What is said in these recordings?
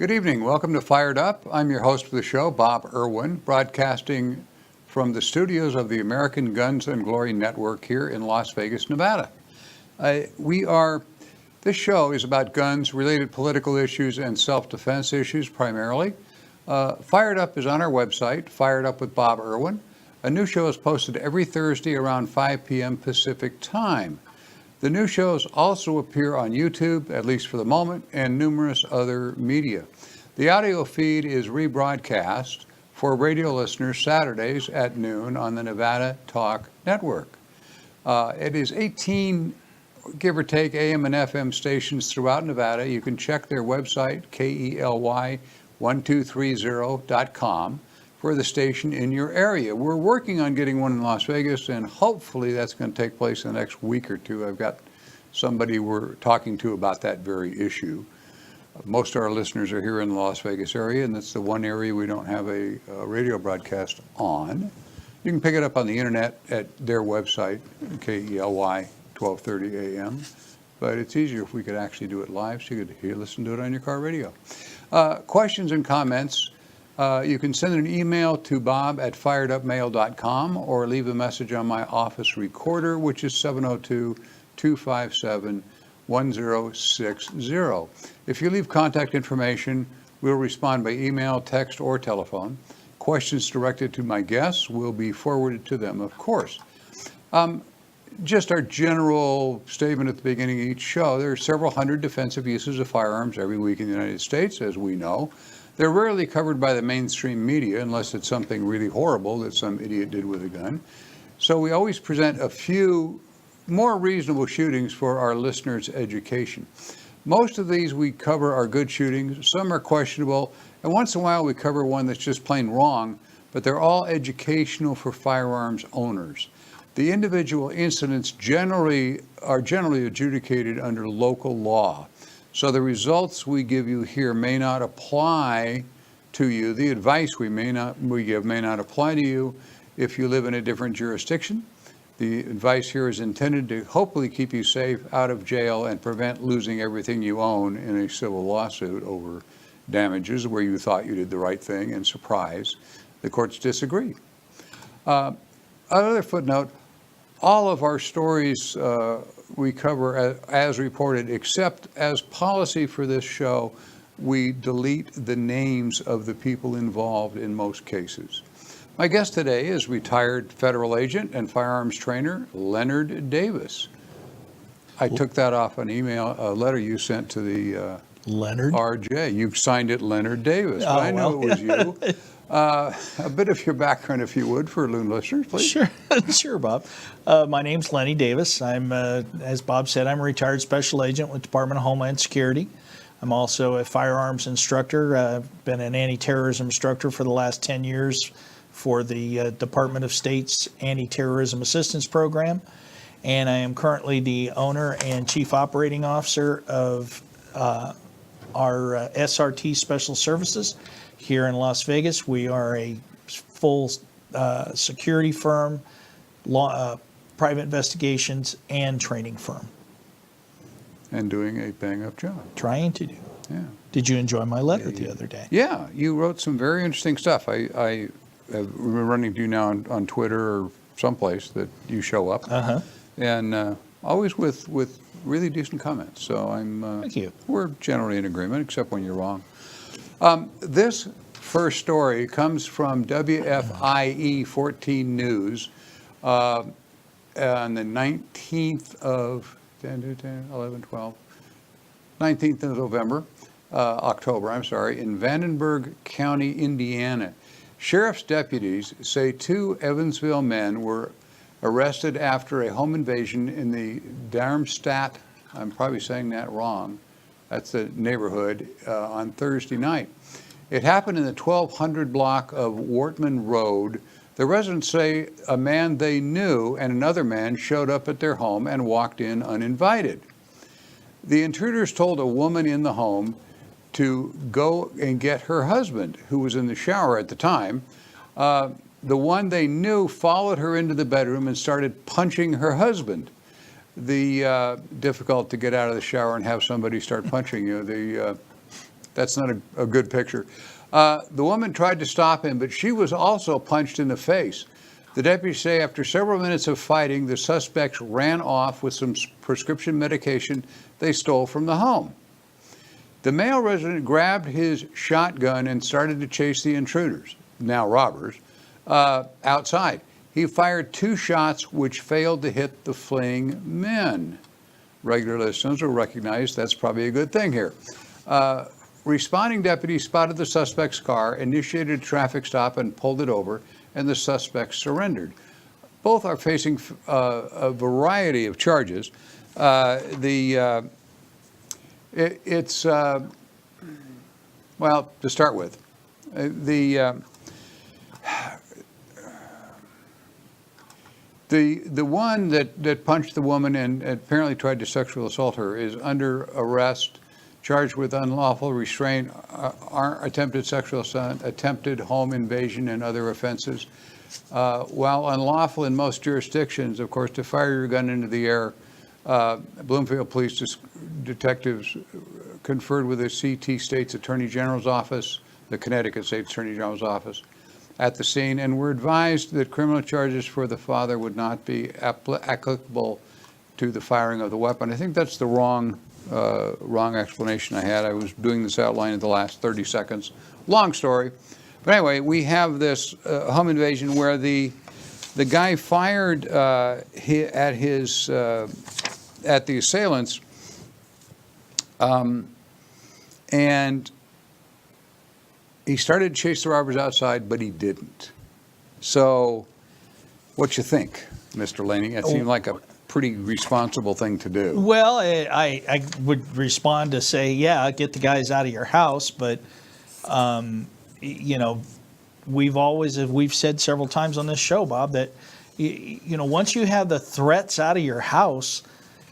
Good evening. Welcome to Fired Up. I'm your host for the show, Bob Irwin, broadcasting from the studios of the American Guns and Glory Network here in Las Vegas, Nevada. This show is about guns, related political issues, and self-defense issues primarily. Fired Up is on our website, Fired Up with Bob Irwin. A new show is posted every Thursday around 5 p.m. Pacific time. The new shows also appear on YouTube, at least for the moment, and numerous other media. The audio feed is rebroadcast for radio listeners Saturdays at noon on the Nevada Talk Network. It is 18, give or take, AM and FM stations throughout Nevada. You can check their website, KELY1230.com, for the station in your area. We're working on getting one in Las Vegas, and hopefully that's going to take place in the next week or two. I've got somebody we're talking to about that very issue. Most of our listeners are here in the Las Vegas area, and that's the one area we don't have a radio broadcast on. You can pick it up on the internet at their website, KELY 1230 AM, but it's easier if we could actually do it live so you could listen to it on your car radio. Questions and comments, you can send an email to bob@firedupmail.com or leave a message on my office recorder, which is 702-257-1060. If you leave contact information, we'll respond by email, text, or telephone. Questions directed to my guests will be forwarded to them, of course. Just our general statement at the beginning of each show, there are several hundred defensive uses of firearms every week in the United States, as we know. They're rarely covered by the mainstream media unless it's something really horrible that some idiot did with a gun. So we always present a few more reasonable shootings for our listeners' education. Most of these we cover are good shootings, some are questionable, and once in a while we cover one that's just plain wrong, but they're all educational for firearms owners. The individual incidents are generally adjudicated under local law. So the results we give you here may not apply to you. The advice we give may not apply to you if you live in a different jurisdiction. The advice here is intended to hopefully keep you safe, out of jail, and prevent losing everything you own in a civil lawsuit over damages where you thought you did the right thing, and surprise, the courts disagree. Another footnote, all of our stories we cover as reported, except as policy for this show, we delete the names of the people involved in most cases. My guest today is retired federal agent and firearms trainer Leonard Davis. I took that off an email, a letter you sent to the Leonard RJ. You signed it Leonard Davis, but I know it was you. A bit of your background, if you would, for loon listeners, please. Sure, Bob. My name's Lenny Davis. I'm, as Bob said, I'm a retired special agent with Department of Homeland Security. I'm also a firearms instructor. I've been an anti-terrorism instructor for the last 10 years for the Department of State's Anti-Terrorism Assistance Program. And I am currently the owner and chief operating officer of our SRT Special Services here in Las Vegas. We are a full security firm, private investigations, and training firm. And doing a bang-up job. Trying to do. Yeah. Did you enjoy my letter the other day? Yeah, you wrote some very interesting stuff. I have been running to you now on Twitter or someplace that you show up. And always with really decent comments. So Thank you. We're generally in agreement, except when you're wrong. This first story comes from WFIE 14 News on the 19th of 19th of October, in Vandenberg County, Indiana. Sheriff's deputies say 2 Evansville men were arrested after a home invasion in the Darmstadt, I'm probably saying that wrong, that's the neighborhood, on Thursday night. It happened in the 1200 block of Wortman Road. The residents say a man they knew and another man showed up at their home and walked in uninvited. The intruders told a woman in the home to go and get her husband, who was in the shower at the time. The one they knew followed her into the bedroom and started punching her husband. Difficult to get out of the shower and have somebody start punching you. That's not a good picture. The woman tried to stop him, but she was also punched in the face. The deputies say after several minutes of fighting, the suspects ran off with some prescription medication they stole from the home. The male resident grabbed his shotgun and started to chase the intruders, now robbers, outside. He fired 2 shots which failed to hit the fleeing men. Regular listeners will recognize that's probably a good thing here. Responding deputies spotted the suspect's car, initiated a traffic stop and pulled it over, and the suspect surrendered. Both are facing a variety of charges. Well, to start with, the one that punched the woman and apparently tried to sexually assault her is under arrest, charged with unlawful restraint, attempted sexual assault, attempted home invasion, and other offenses. While unlawful in most jurisdictions, of course, to fire your gun into the air, Bloomfield Police detectives conferred with the CT State's Attorney General's office, the Connecticut State Attorney General's office, at the scene, and were advised that criminal charges for the father would not be applicable to the firing of the weapon. I think that's the wrong explanation I had. I was doing this outline in the last 30 seconds. Long story. But anyway, we have this home invasion where the guy fired at the assailants, and he started to chase the robbers outside, but he didn't. So, what you think, Mr. Laney? It seemed like a pretty responsible thing to do. Well, I would respond to say, yeah, get the guys out of your house, but you know, we've said several times on this show, Bob, that you know, once you have the threats out of your house,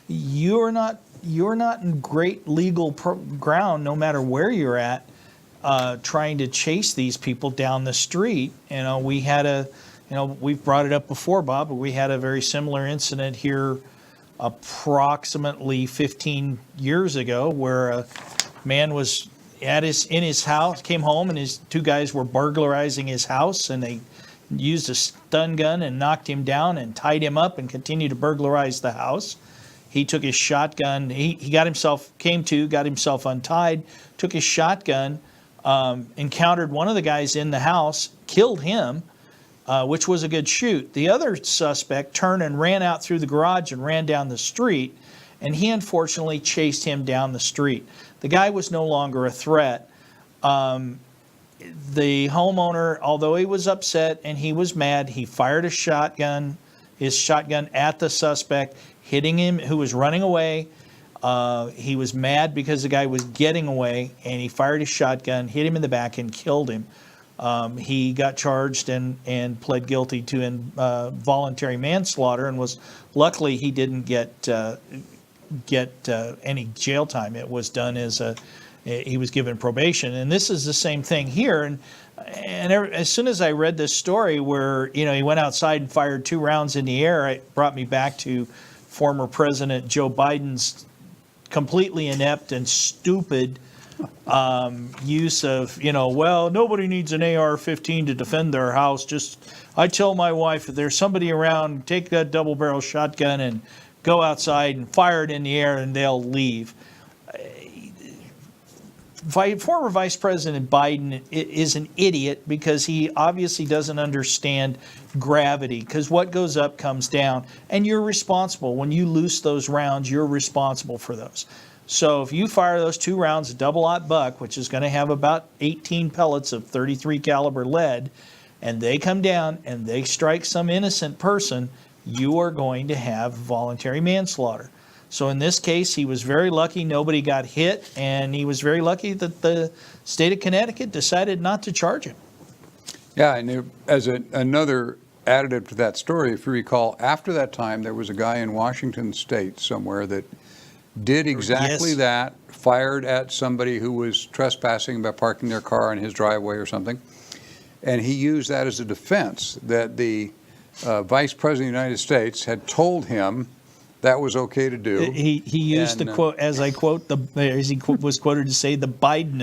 you're not in great legal ground, no matter where you're at, trying to chase these people down the street. You know, we've brought it up before, Bob, but we had a very similar incident here approximately 15 years ago where a man was in his house, came home, and his 2 guys were burglarizing his house, and they used a stun gun and knocked him down and tied him up and continued to burglarize the house. He took his shotgun, he got himself untied, took his shotgun, encountered one of the guys in the house, killed him, which was a good shoot. The other suspect turned and ran out through the garage and ran down the street, and he unfortunately chased him down the street. The guy was no longer a threat. The homeowner, although he was upset and he was mad, he fired his shotgun at the suspect, hitting him, who was running away. He was mad because the guy was getting away, and he fired his shotgun, hit him in the back, and killed him. He got charged and pled guilty to involuntary manslaughter, and luckily he didn't get any jail time. It was done he was given probation, and this is the same thing here. And as soon as I read this story where he went outside and fired 2 rounds in the air, it brought me back to former President Joe Biden's completely inept and stupid use of, well, nobody needs an AR-15 to defend their house. I tell my wife, if there's somebody around, take that double-barrel shotgun and go outside and fire it in the air, and they'll leave. Former Vice President Biden is an idiot because he obviously doesn't understand gravity, because what goes up comes down, and you're responsible. When you loose those rounds, you're responsible for those. So if you fire those 2 rounds of double-aught buck, which is going to have about 18 pellets of .33 caliber lead, and they come down and they strike some innocent person, you are going to have voluntary manslaughter. So in this case, he was very lucky nobody got hit, and he was very lucky that the state of Connecticut decided not to charge him. Yeah, and as another additive to that story, if you recall, after that time, there was a guy in Washington State somewhere that did exactly that, fired at somebody who was trespassing by parking their car in his driveway or something, and he used that as a defense that the Vice President of the United States had told him that was okay to do. He used And, the quote, as I quote, as he was quoted to say, the Biden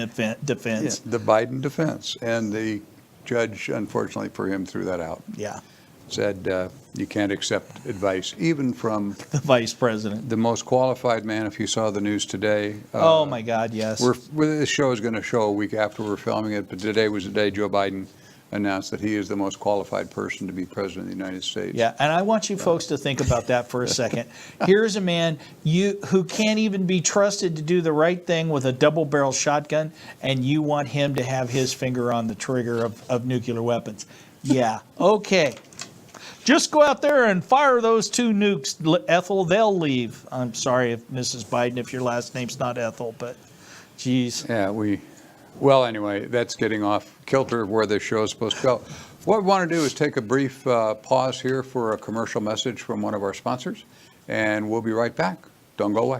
defense. the Biden defense. And the judge, unfortunately for him, threw that out. Yeah, Said you can't accept advice, even from the vice president. the most qualified man. If you saw the news today. Oh my God, yes. This show is going to show a week after we're filming it, but today was the day Joe Biden announced that he is the most qualified person to be president of the United States. Yeah, and I want you folks to think about that for a second. Here's a man who can't even be trusted to do the right thing with a double-barrel shotgun, and you want him to have his finger on the trigger of nuclear weapons. Yeah, okay. Just go out there and fire those 2 nukes, Ethel. They'll leave. I'm sorry, if Mrs. Biden, if your last name's not Ethel, but geez. Yeah, well, anyway, that's getting off kilter of where this show is supposed to go. What we want to do is take a brief pause here for a commercial message from one of our sponsors, and we'll be right back. Don't go away.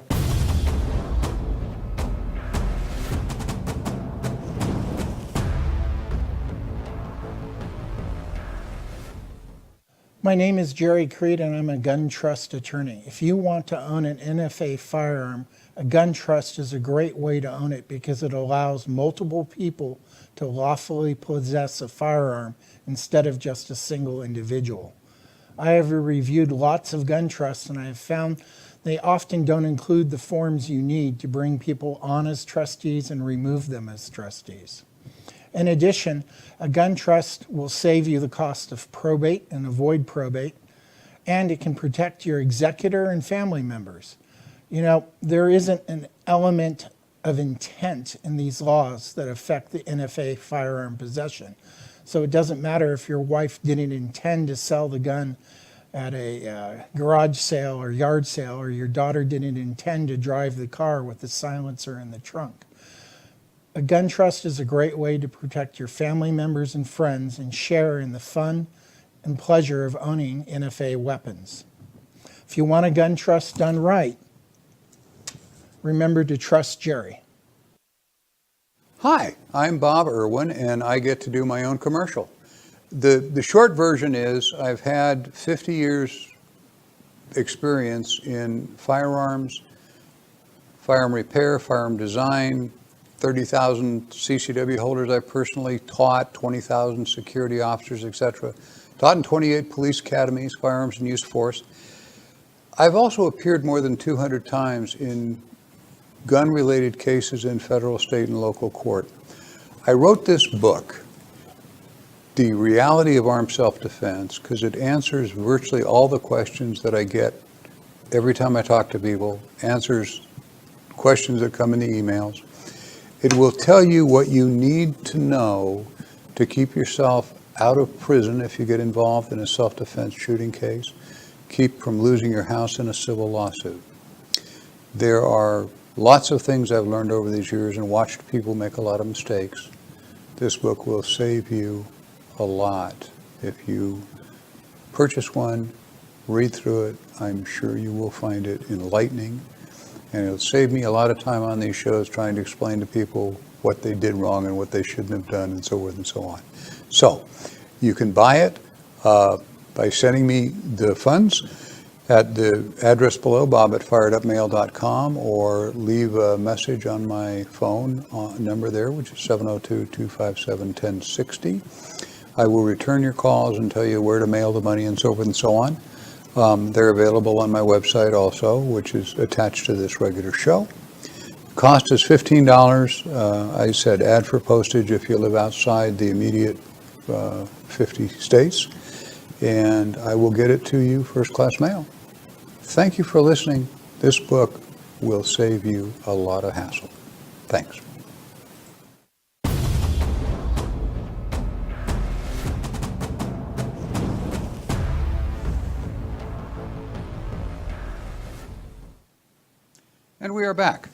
My name is Jerry Creed, and I'm a gun trust attorney. If you want to own an NFA firearm, a gun trust is a great way to own it because it allows multiple people to lawfully possess a firearm instead of just a single individual. I have reviewed lots of gun trusts, and I have found they often don't include the forms you need to bring people on as trustees and remove them as trustees. In addition, a gun trust will save you the cost of probate and avoid probate, and it can protect your executor and family members. You know, there isn't an element of intent in these laws that affect the NFA firearm possession. So it doesn't matter if your wife didn't intend to sell the gun at a garage sale or yard sale, or your daughter didn't intend to drive the car with the silencer in the trunk. A gun trust is a great way to protect your family members and friends and share in the fun and pleasure of owning NFA weapons. If you want a gun trust done right, remember to trust Jerry. Hi, I'm Bob Irwin, and I get to do my own commercial. The short version is I've had 50 years experience in firearms, firearm repair, firearm design, 30,000 CCW holders I personally taught, 20,000 security officers, etc. Taught in 28 police academies, firearms and use force. I've also appeared more than 200 times in gun-related cases in federal, state, and local court. I wrote this book, The Reality of Armed Self-Defense, because it answers virtually all the questions that I get every time I talk to people, answers questions that come in the emails. It will tell you what you need to know to keep yourself out of prison if you get involved in a self-defense shooting case, keep from losing your house in a civil lawsuit. There are lots of things I've learned over these years and watched people make a lot of mistakes. This book will save you a lot. If you purchase one, read through it, I'm sure you will find it enlightening. And it'll save me a lot of time on these shows trying to explain to people what they did wrong and what they shouldn't have done and so forth and so on. So you can buy it by sending me the funds at the address below, bob@firedupmail.com, or leave a message on my phone number there, which is 702-257-1060. I will return your calls and tell you where to mail the money and so forth and so on. They're available on my website also, which is attached to this regular show. Cost is $15. I said add for postage if you live outside the immediate 50 states, and I will get it to you first class mail. Thank you for listening. This book will save you a lot of hassle. Thanks. And we are back.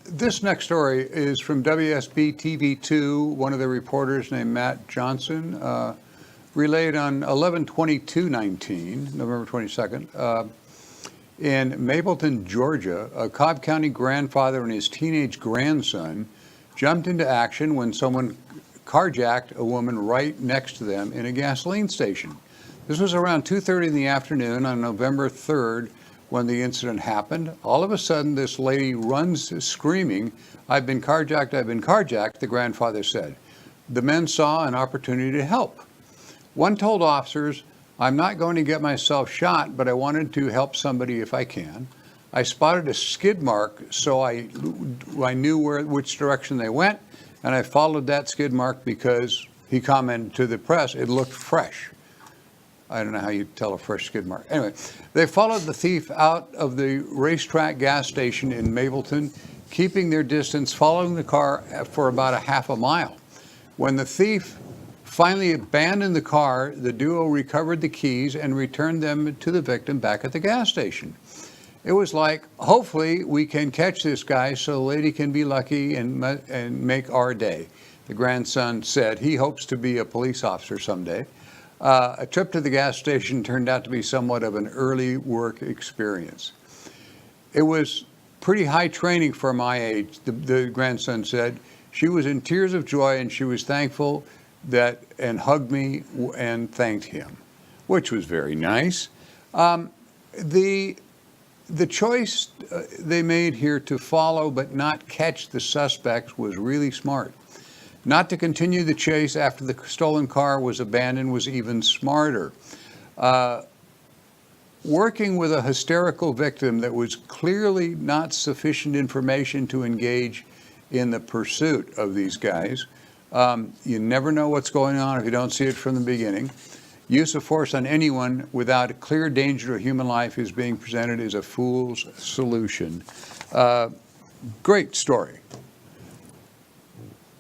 This next story is from WSB TV2. One of the reporters named Matt Johnson relayed on 11/22/19, November 22nd, in Mapleton, Georgia, a Cobb County grandfather and his teenage grandson jumped into action when someone carjacked a woman right next to them in a gasoline station. This was around 2:30 in the afternoon on November 3rd, when the incident happened. All of a sudden, this lady runs screaming, "I've been carjacked, I've been carjacked," the grandfather said. The men saw an opportunity to help. One told officers, "I'm not going to get myself shot, but I wanted to help somebody if I can. I spotted a skid mark, so I knew which direction they went, and I followed that skid mark because," he commented to the press, "it looked fresh." I don't know how you tell a fresh skid mark. Anyway, they followed the thief out of the racetrack gas station in Mableton, keeping their distance, following the car for about a half a mile. When the thief finally abandoned the car, the duo recovered the keys and returned them to the victim back at the gas station. It was like, hopefully we can catch this guy so the lady can be lucky and make our day. The grandson said he hopes to be a police officer someday. A trip to the gas station turned out to be somewhat of an early work experience. It was pretty high training for my age, the grandson said. She was in tears of joy and she was thankful and hugged me and thanked him, which was very nice. The choice they made here to follow but not catch the suspects was really smart. Not to continue the chase after the stolen car was abandoned was even smarter. Working with a hysterical victim that was clearly not sufficient information to engage in the pursuit of these guys. You never know what's going on if you don't see it from the beginning. Use of force on anyone without a clear danger to human life is being presented as a fool's solution. Great story.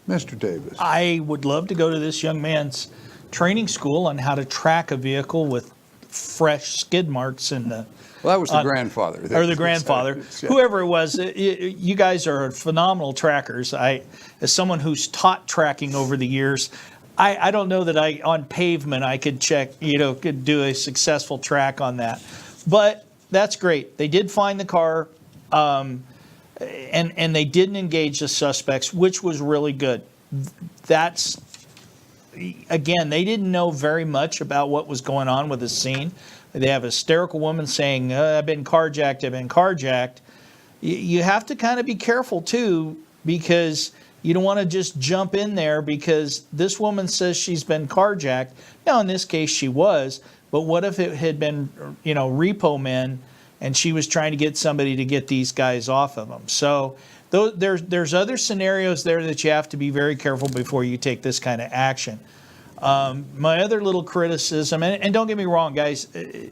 Mr. Davis. I would love to go to this young man's training school on how to track a vehicle with fresh skid marks in the. Well, that was the grandfather. Or the grandfather. Yeah. Whoever it was, you guys are phenomenal trackers. As someone who's taught tracking over the years, I don't know that on pavement I could could do a successful track on that. But that's great. They did find the car. And they didn't engage the suspects, which was really good. That's, again, they didn't know very much about what was going on with the scene. They have a hysterical woman saying, I've been carjacked, I've been carjacked. You have to kind of be careful, too, because you don't want to just jump in there because this woman says she's been carjacked. Now, in this case, she was, but what if it had been, repo men, and she was trying to get somebody to get these guys off of them. So there's other scenarios there that you have to be very careful before you take this kind of action. My other little criticism, and don't get me wrong, guys,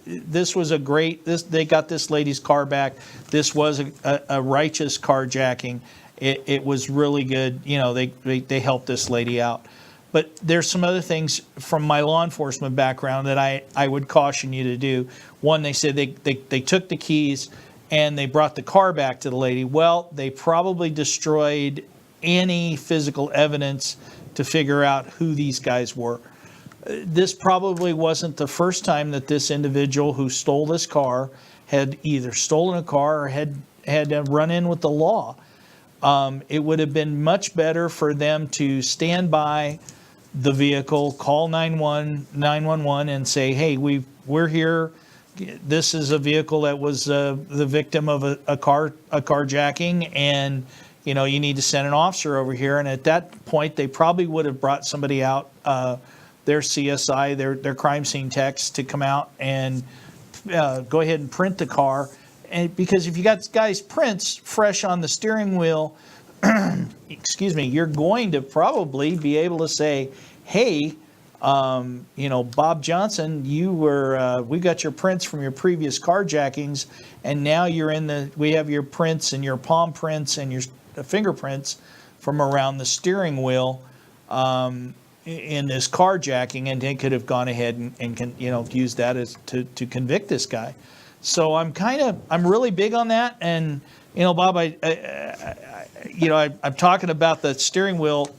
this was they got this lady's car back. This was a righteous carjacking. It was really good. They helped this lady out. But there's some other things from my law enforcement background that I would caution you to do. One, they said they took the keys and they brought the car back to the lady. Well, they probably destroyed any physical evidence to figure out who these guys were. This probably wasn't the first time that this individual who stole this car had either stolen a car or had run in with the law. It would have been much better for them to stand by the vehicle, call 911 and say, hey, we're here. This is a vehicle that was the victim of a carjacking, and you need to send an officer over here. And at that point, they probably would have brought somebody out, their CSI, their crime scene techs, to come out and go ahead and print the car. And because if you got guys' prints fresh on the steering wheel, excuse me, you're going to probably be able to say, hey, Bob Johnson, we got your prints from your previous carjackings, and now we have your prints and your palm prints and your fingerprints from around the steering wheel in this carjacking, and they could have gone ahead and used that as to convict this guy. So I'm really big on that. And, Bob, I'm talking about the steering wheel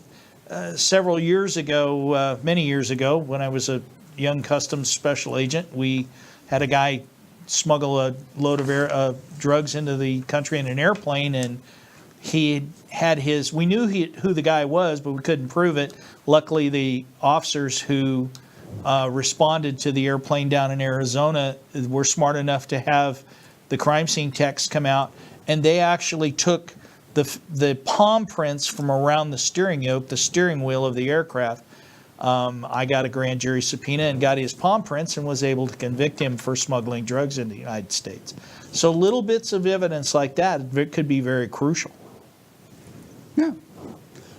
several years ago, many years ago, when I was a young customs special agent. We had a guy smuggle a load of drugs into the country in an airplane, and we knew who the guy was, but we couldn't prove it. Luckily, the officers who responded to the airplane down in Arizona were smart enough to have the crime scene techs come out, and they actually took the palm prints from around the steering yoke, the steering wheel of the aircraft. I got a grand jury subpoena and got his palm prints and was able to convict him for smuggling drugs into the United States. So little bits of evidence like that could be very crucial. Yeah.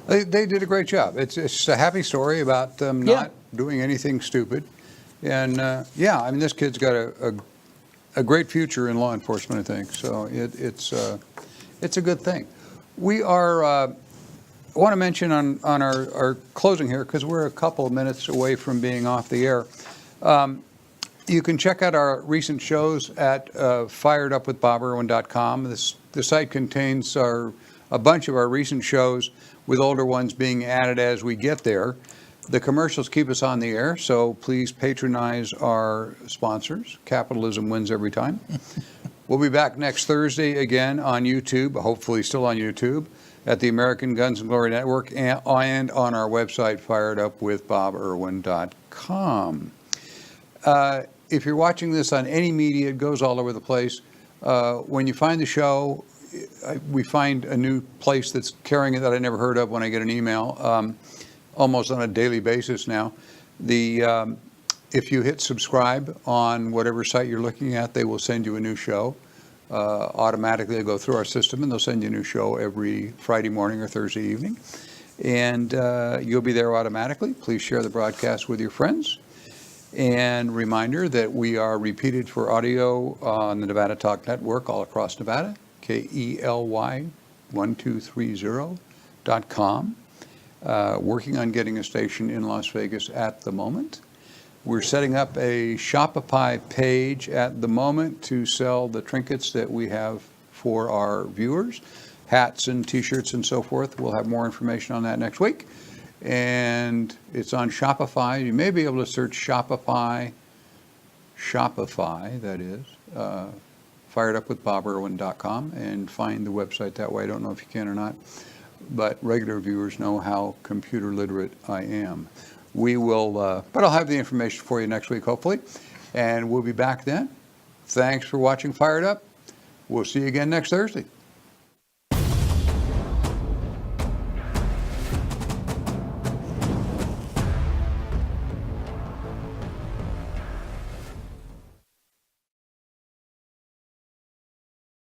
They did a great job. It's a happy story about them not doing anything stupid. And yeah, I mean, this kid's got a great future in law enforcement, I think. So it's a good thing. We are, I want to mention on our closing here, because we're a couple of minutes away from being off the air. You can check out our recent shows at firedupwithboberwin.com. The site contains a bunch of our recent shows, with older ones being added as we get there. The commercials keep us on the air, so please patronize our sponsors. Capitalism wins every time. We'll be back next Thursday again on YouTube, hopefully still on YouTube, at the American Guns and Glory Network, and on our website, firedupwithboberwin.com. If you're watching this on any media, it goes all over the place. When you find the show, we find a new place that's carrying it that I never heard of when I get an email, almost on a daily basis now. If you hit subscribe on whatever site you're looking at, they will send you a new show. Automatically, they go through our system and they'll send you a new show every Friday morning or Thursday evening. And you'll be there automatically. Please share the broadcast with your friends. And reminder that we are repeated for audio on the Nevada Talk Network all across Nevada, KELY1230.com. Working on getting a station in Las Vegas at the moment. We're setting up a Shopify page at the moment to sell the trinkets that we have for our viewers, hats and T-shirts and so forth. We'll have more information on that next week. And it's on Shopify. You may be able to search Shopify, that is, firedupwithboberwin.com, and find the website that way. I don't know if you can or not, but regular viewers know how computer literate I am. We will, but I'll have the information for you next week, hopefully, and we'll be back then. Thanks for watching Fired Up. We'll see you again next Thursday.